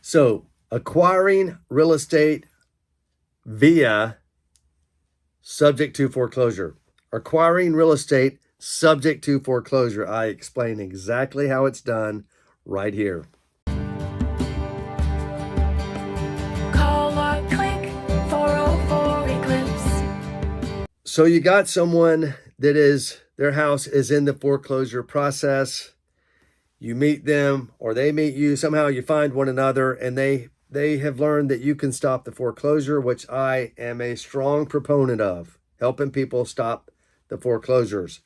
So acquiring real estate via subject to foreclosure. Acquiring real estate subject to foreclosure. I explain exactly how it's done right here. Call or click 404 Eclipse. So you got someone that their house is in the foreclosure process. You meet them or they meet you. Somehow you find one another and they have learned that you can stop the foreclosure, which I am a strong proponent of, helping people stop the foreclosures.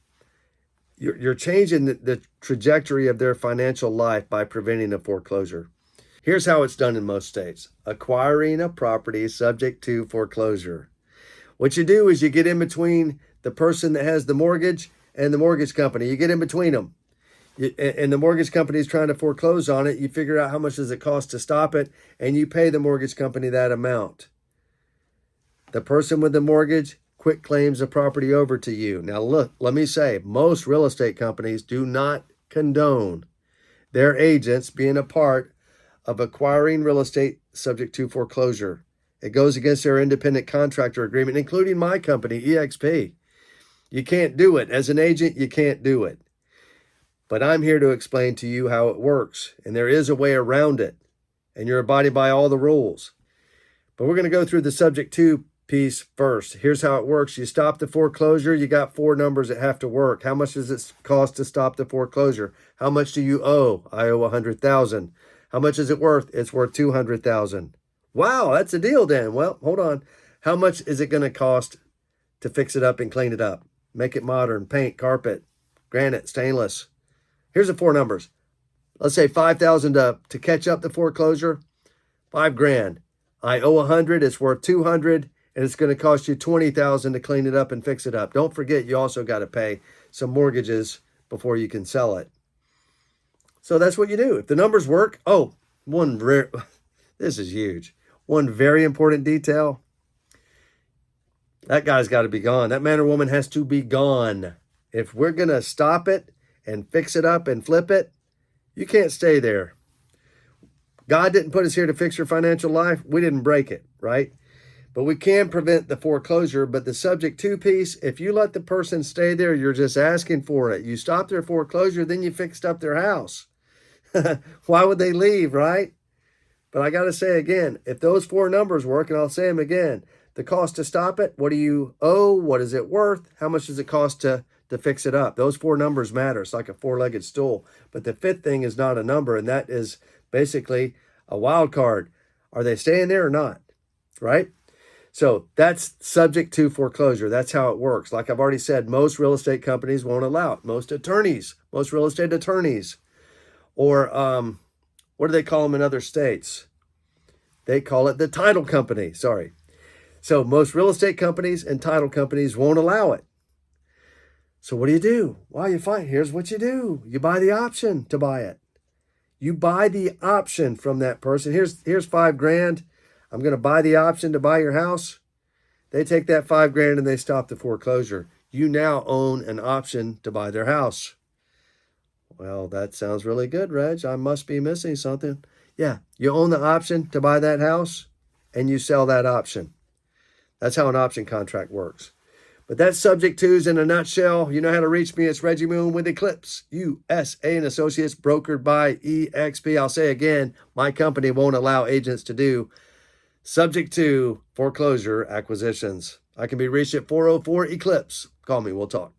You're changing the trajectory of their financial life by preventing a foreclosure. Here's how it's done in most states. Acquiring a property subject to foreclosure. What you do is you get in between the person that has the mortgage and the mortgage company. You get in between them. And the mortgage company is trying to foreclose on it. You figure out how much does it cost to stop it, and you pay the mortgage company that amount. The person with the mortgage quick claims the property over to you. Now look, let me say, most real estate companies do not condone their agents being a part of acquiring real estate subject to foreclosure. It goes against their independent contractor agreement, including my company, EXP. You can't do it. As an agent, you can't do it. But I'm here to explain to you how it works. And there is a way around it. And you're abiding by all the rules. But we're going to go through the subject to piece first. Here's how it works. You stop the foreclosure. You got 4 numbers that have to work. How much does it cost to stop the foreclosure? How much do you owe? I owe $100,000. How much is it worth? It's worth $200,000. Wow, that's a deal then. Well, hold on. How much is it going to cost to fix it up and clean it up? Make it modern, paint, carpet, granite, stainless. Here's the 4 numbers. Let's say $5,000 to catch up the foreclosure. $5,000. I owe $100. It's worth $200, and it's going to cost you $20,000 to clean it up and fix it up. Don't forget, you also got to pay some mortgages before you can sell it. So that's what you do. If the numbers work, this is huge. One very important detail. That guy's got to be gone. That man or woman has to be gone. If we're going to stop it and fix it up and flip it, you can't stay there. God didn't put us here to fix your financial life. We didn't break it, right? But we can prevent the foreclosure. But the subject to piece, if you let the person stay there, you're just asking for it. You stop their foreclosure, then you fixed up their house. Why would they leave, right? But I got to say again, if those 4 numbers work, and I'll say them again, the cost to stop it, what do you owe? What is it worth? How much does it cost to fix it up? Those 4 numbers matter. It's like a 4-legged stool. But the 5th thing is not a number, and that is basically a wild card. Are they staying there or not? Right? So that's subject to foreclosure. That's how it works. Like I've already said, most real estate companies won't allow it. Most real estate attorneys, or what do they call them in other states? They call it the title company. Sorry. So most real estate companies and title companies won't allow it. So what do? Well, here's what you do. You buy the option to buy it. You buy the option from that person. Here's $5,000. I'm going to buy the option to buy your house. They take that $5,000 and they stop the foreclosure. You now own an option to buy their house. Well, that sounds really good, Reg. I must be missing something. Yeah, you own the option to buy that house and you sell that option. That's how an option contract works. But that's subject to's in a nutshell. You know how to reach me. It's Reggie Moon with Eclipse USA and Associates, brokered by EXP. I'll say again, my company won't allow agents to do subject to foreclosure acquisitions. I can be reached at 404 Eclipse. Call me. We'll talk.